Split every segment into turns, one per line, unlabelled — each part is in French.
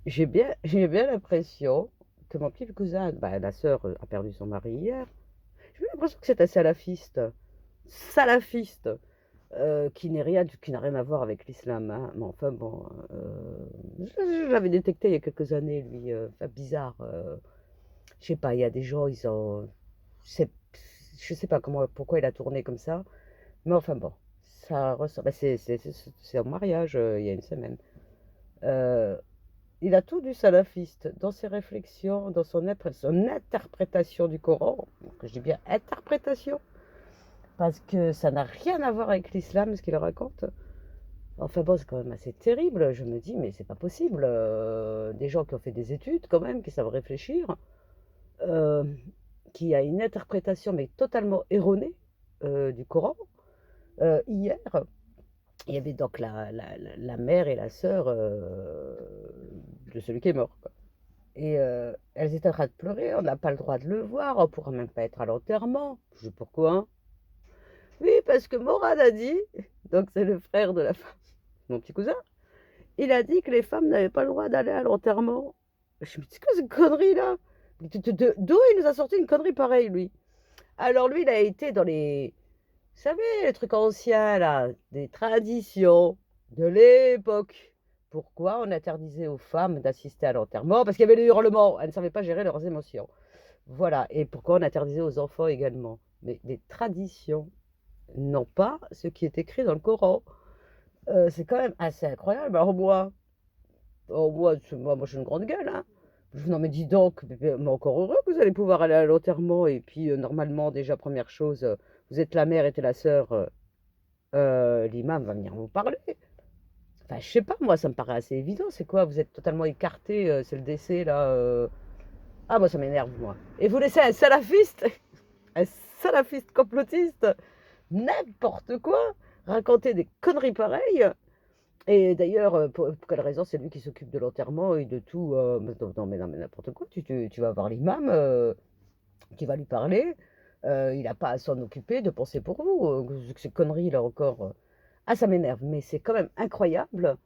j'ai bien l'impression que mon petit cousin, bah, la sœur a perdu son mari hier. J'ai bien l'impression que c'est un salafiste, qui n'a rien à voir avec l'islam, hein. Mais enfin bon, je l'avais détecté il y a quelques années, lui, enfin bizarre. Je sais pas, il y a des gens, ils ont, c'est, je sais pas comment, pourquoi il a tourné comme ça. Mais enfin bon, ça ressort. Bah, c'est en mariage il y a une semaine. Euh, il a tout du salafiste dans ses réflexions, dans son interprétation du Coran. Donc, je dis bien interprétation, parce que ça n'a rien à voir avec l'islam, ce qu'il raconte. Enfin bon, c'est quand même assez terrible. Je me dis, mais c'est pas possible. Des gens qui ont fait des études, quand même, qui savent réfléchir, euh, qui a une interprétation, mais totalement erronée du Coran. Hier, il y avait donc la mère et la sœur de celui qui est mort, quoi. Et elles étaient en train de pleurer, on n'a pas le droit de le voir, on ne pourra même pas être à l'enterrement. Je dis pourquoi, hein? Oui, parce que Morad a dit, donc c'est le frère de la femme, mon petit cousin, il a dit que les femmes n'avaient pas le droit d'aller à l'enterrement. Je me dis, c'est quoi cette connerie là? D'où il nous a sorti une connerie pareille, lui? Alors lui, il a été dans les, vous savez, les trucs anciens, là, des traditions de l'époque. Pourquoi on interdisait aux femmes d'assister à l'enterrement? Parce qu'il y avait les hurlements, elles ne savaient pas gérer leurs émotions. Voilà, et pourquoi on interdisait aux enfants également? Mais des traditions, non pas ce qui est écrit dans le Coran. C'est quand même assez incroyable. Alors moi, je suis une grande gueule, hein. Non mais dis donc, mais encore heureux que vous allez pouvoir aller à l'enterrement. Et puis normalement, déjà, première chose, vous êtes la mère et t'es la sœur, l'imam va venir vous parler. Enfin, je sais pas, moi, ça me paraît assez évident. C'est quoi? Vous êtes totalement écarté, c'est le décès, là. Ah, moi, ça m'énerve, moi. Et vous laissez un salafiste complotiste, n'importe quoi, raconter des conneries pareilles. Et d'ailleurs, pour quelle raison c'est lui qui s'occupe de l'enterrement et de tout? Non, mais n'importe quoi. Tu vas voir l'imam qui va lui parler. Il n'a pas à s'en occuper, de penser pour vous. Ces conneries là encore. Ah, ça m'énerve, mais c'est quand même incroyable.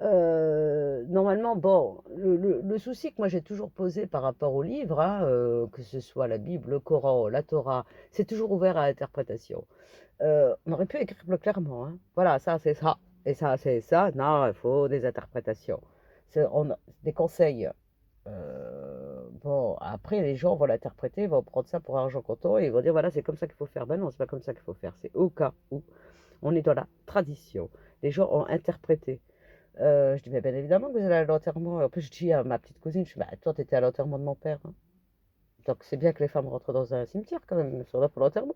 Normalement, bon, le souci que moi j'ai toujours posé par rapport au livre, hein, que ce soit la Bible, le Coran, la Torah, c'est toujours ouvert à interprétation. On aurait pu écrire plus clairement, hein. Voilà, ça c'est ça, et ça c'est ça. Non, il faut des interprétations. Des conseils. Bon, après les gens vont l'interpréter, vont prendre ça pour argent comptant et ils vont dire voilà, c'est comme ça qu'il faut faire. Ben non, c'est pas comme ça qu'il faut faire. C'est au cas où on est dans la tradition. Les gens ont interprété. Je dis, mais bien évidemment que vous allez à l'enterrement. En plus, je dis à ma petite cousine, je dis, bah, toi, t'étais à l'enterrement de mon père, hein. Donc, c'est bien que les femmes rentrent dans un cimetière quand même, elles sont là pour l'enterrement.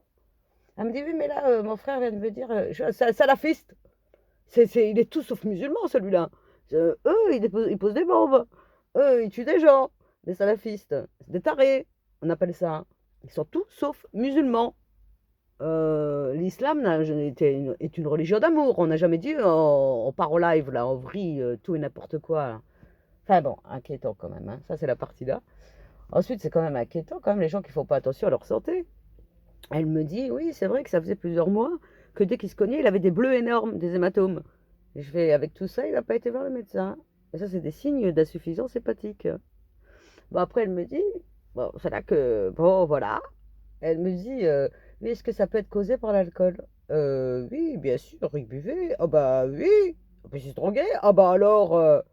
Elle me dit, oui, mais là, mon frère vient de me dire, c'est un salafiste. Il est tout sauf musulman, celui-là. Eux, ils posent des bombes. Eux, ils tuent des gens. Des salafistes. C'est des tarés, on appelle ça. Ils sont tout sauf musulmans. L'islam est une religion d'amour. On n'a jamais dit on part au live, là, on vrille tout et n'importe quoi, là. Enfin bon, inquiétant quand même, hein. Ça, c'est la partie là. Ensuite, c'est quand même inquiétant, quand même, les gens qui font pas attention à leur santé. Elle me dit, oui, c'est vrai que ça faisait plusieurs mois que dès qu'il se cognait, il avait des bleus énormes, des hématomes. Et je fais, avec tout ça, il n'a pas été voir le médecin. Et ça, c'est des signes d'insuffisance hépatique. Bon, après, elle me dit, bon, c'est là que, bon, voilà. Elle me dit, oui, est-ce que ça peut être causé par l'alcool? Oui, bien sûr, il buvait. Ah bah oui. Ah bah, il se droguait. Ah bah alors,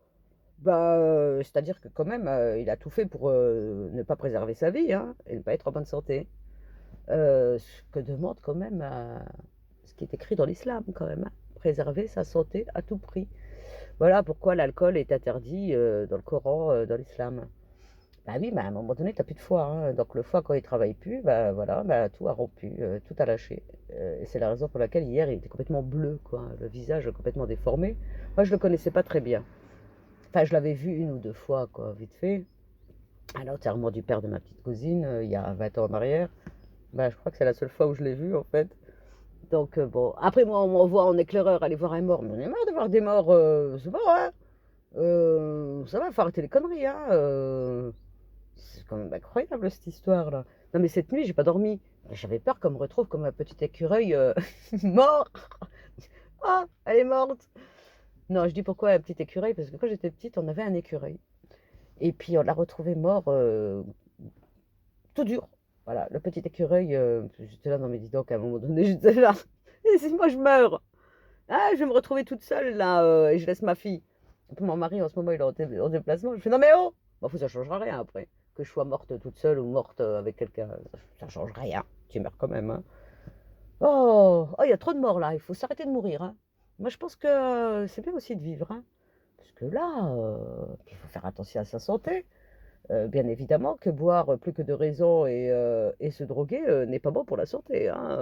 bah, c'est-à-dire que quand même, il a tout fait pour ne pas préserver sa vie, hein, et ne pas être en bonne santé. Ce que demande quand même ce qui est écrit dans l'islam quand même, hein. Préserver sa santé à tout prix. Voilà pourquoi l'alcool est interdit dans le Coran, dans l'islam. Bah oui, bah à un moment donné, t'as plus de foie, hein. Donc le foie, quand il travaille plus, bah voilà, bah, tout a rompu, tout a lâché. Et c'est la raison pour laquelle hier, il était complètement bleu, quoi, le visage complètement déformé. Moi, je le connaissais pas très bien. Enfin, je l'avais vu une ou deux fois, quoi, vite fait, à l'enterrement du père de ma petite cousine, il y a 20 ans en arrière. Bah, je crois que c'est la seule fois où je l'ai vu, en fait. Donc, bon. Après, moi, on m'envoie en éclaireur aller voir un mort. Mais on est marre de voir des morts, c'est bon, hein. Ça va, faut arrêter les conneries, hein. C'est quand même incroyable, cette histoire-là. Non, mais cette nuit, j'ai pas dormi. J'avais peur qu'on me retrouve comme un petit écureuil mort. Ah, elle est morte. Non, je dis pourquoi un petit écureuil, parce que quand j'étais petite, on avait un écureuil. Et puis on l'a retrouvé mort, tout dur. Voilà, le petit écureuil, j'étais là, non mais dis donc, à un moment donné, j'étais là, et si moi je meurs, ah, je vais me retrouver toute seule là, et je laisse ma fille. Et puis mon mari en ce moment il est en déplacement, je fais non mais oh, bah ça changera rien après, que je sois morte toute seule ou morte avec quelqu'un, ça change rien, tu meurs quand même, hein. Oh, oh, il y a trop de morts là, il faut s'arrêter de mourir, hein. Moi je pense que c'est bien aussi de vivre, hein, parce que là, il faut faire attention à sa santé. Bien évidemment que boire plus que de raison et se droguer, n'est pas bon pour la santé, hein,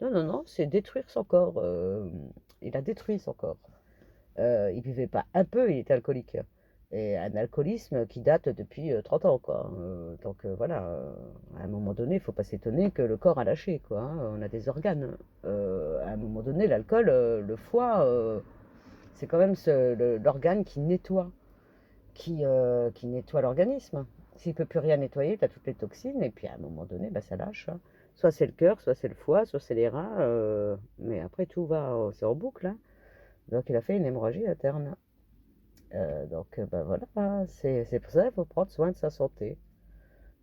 non, non, non, c'est détruire son corps, il a détruit son corps. Il buvait pas un peu, il était alcoolique et un alcoolisme qui date depuis, 30 ans, quoi, donc voilà, à un moment donné, il faut pas s'étonner que le corps a lâché, quoi, hein, on a des organes, à un moment donné, l'alcool, le foie, c'est quand même l'organe qui nettoie l'organisme. S'il ne peut plus rien nettoyer, tu as toutes les toxines, et puis à un moment donné, bah, ça lâche, hein. Soit c'est le cœur, soit c'est le foie, soit c'est les reins, mais après tout va, c'est en boucle, hein. Donc il a fait une hémorragie interne. Donc bah, voilà, hein, c'est pour ça qu'il faut prendre soin de sa santé.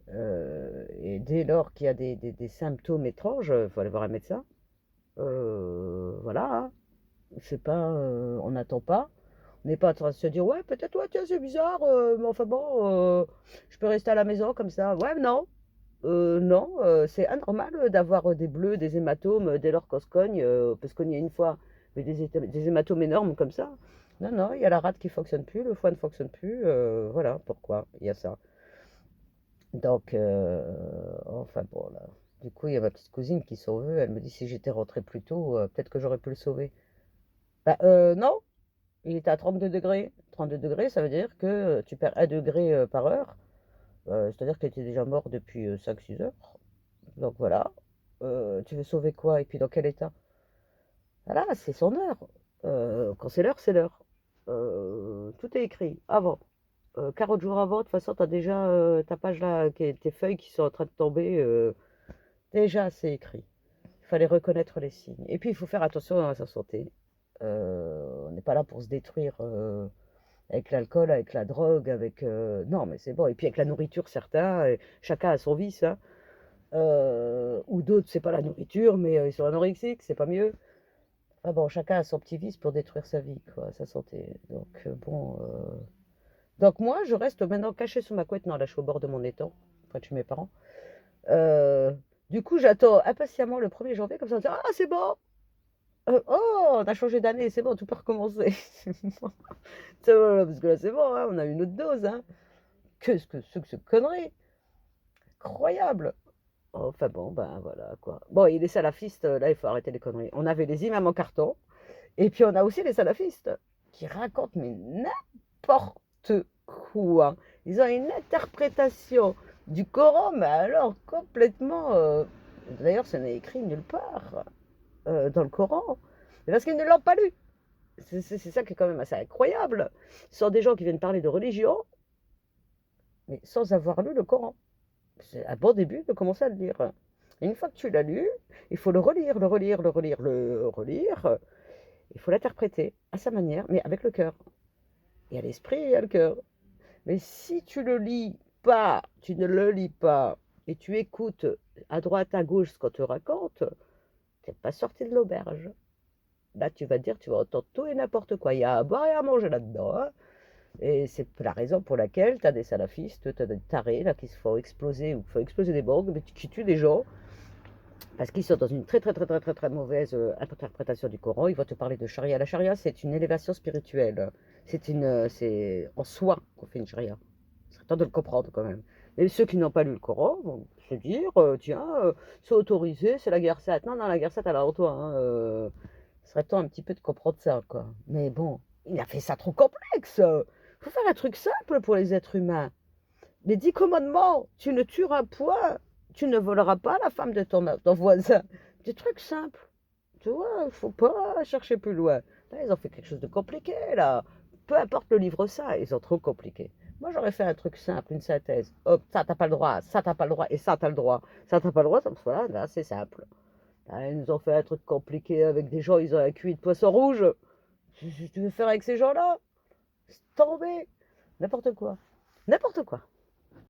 Et dès lors qu'il y a des symptômes étranges, il faut aller voir un médecin. Voilà, hein. C'est pas, on n'attend pas. On n'est pas en train de se dire, ouais, peut-être, ouais, tiens, c'est bizarre, mais enfin bon, je peux rester à la maison comme ça. Ouais, non, non, c'est anormal d'avoir des bleus, des hématomes, dès lors qu'on se cogne, on peut se cogner une fois, mais des hématomes énormes comme ça. Non, non, il y a la rate qui fonctionne plus, le foie ne fonctionne plus, voilà pourquoi il y a ça. Donc, enfin bon, là. Du coup, il y a ma petite cousine qui s'en veut, elle me dit si j'étais rentrée plus tôt, peut-être que j'aurais pu le sauver. Bah, non, il était à 32 degrés. 32 degrés, ça veut dire que tu perds 1 degré par heure. C'est-à-dire qu'il était déjà mort depuis 5-6 heures. Donc voilà. Tu veux sauver quoi? Et puis dans quel état? Voilà, c'est son heure. Quand c'est l'heure, c'est l'heure. Tout est écrit avant. 40 jours avant, de toute façon, tu as déjà ta page là, tes feuilles qui sont en train de tomber. Déjà, c'est écrit. Il fallait reconnaître les signes. Et puis, il faut faire attention à sa santé. On n'est pas là pour se détruire. Avec l'alcool, avec la drogue, avec... non, mais c'est bon. Et puis avec la nourriture, certains, chacun a son vice, hein. Ou d'autres, c'est pas la nourriture, mais ils sont anorexiques, c'est pas mieux. Ah bon, chacun a son petit vice pour détruire sa vie, quoi, sa santé. Donc bon... Donc moi, je reste maintenant cachée sous ma couette. Non, là, je suis au bord de mon étang, près de chez mes parents. Euh, du coup, j'attends impatiemment le 1er janvier, comme ça, on dit, ah, c'est bon! Oh, on a changé d'année, c'est bon, tout peut recommencer. C'est bon, parce que là, c'est bon, hein, on a une autre dose, hein. Qu'est-ce que c'est que ce connerie? Incroyable! Enfin bon, ben voilà quoi. Bon, et les salafistes, là, il faut arrêter les conneries. On avait les imams en carton, et puis on a aussi les salafistes qui racontent mais n'importe quoi. Ils ont une interprétation du Coran, mais alors complètement. D'ailleurs, ce n'est écrit nulle part dans le Coran, mais parce qu'ils ne l'ont pas lu. C'est ça qui est quand même assez incroyable. Ce sont des gens qui viennent parler de religion, mais sans avoir lu le Coran. C'est un bon début de commencer à le lire. Et une fois que tu l'as lu, il faut le relire, le relire, le relire, le relire. Il faut l'interpréter à sa manière, mais avec le cœur. Il y a l'esprit et il y a le cœur. Mais si tu le lis pas, tu ne le lis pas, et tu écoutes à droite, à gauche ce qu'on te raconte, tu n'es pas sorti de l'auberge. Là, tu vas dire, tu vas entendre tout et n'importe quoi. Il y a à boire et à manger là-dedans, hein. Et c'est la raison pour laquelle tu as des salafistes, tu as des tarés là, qui se font exploser ou qui font exploser des banques, mais qui tuent des gens parce qu'ils sont dans une très très très très très très mauvaise interprétation du Coran. Ils vont te parler de charia. La charia, c'est une élévation spirituelle. C'est en soi qu'on fait une charia. C'est temps de le comprendre quand même. Mais ceux qui n'ont pas lu le Coran vont se dire, tiens, c'est autorisé, c'est la guerre sainte. Non, non, la guerre sainte, elle a en toi, hein, ce serait temps un petit peu de comprendre ça, quoi. Mais bon, il a fait ça trop complexe. Faut faire un truc simple pour les êtres humains. Les 10 commandements, tu ne tueras point, tu ne voleras pas la femme de ton voisin. Des trucs simples. Tu vois, il faut pas chercher plus loin. Là, ils ont fait quelque chose de compliqué, là. Peu importe le livre ça, ils ont trop compliqué. Moi, j'aurais fait un truc simple, une synthèse. Hop, ça, t'as pas le droit, ça, t'as pas le droit, et ça, t'as le droit. Ça, t'as pas le droit, ça, voilà, là, c'est simple. Là, ils nous ont fait un truc compliqué avec des gens, ils ont un cuit de poisson rouge. Tu veux faire avec ces gens-là? C'est tombé. N'importe quoi. n'importe quoi.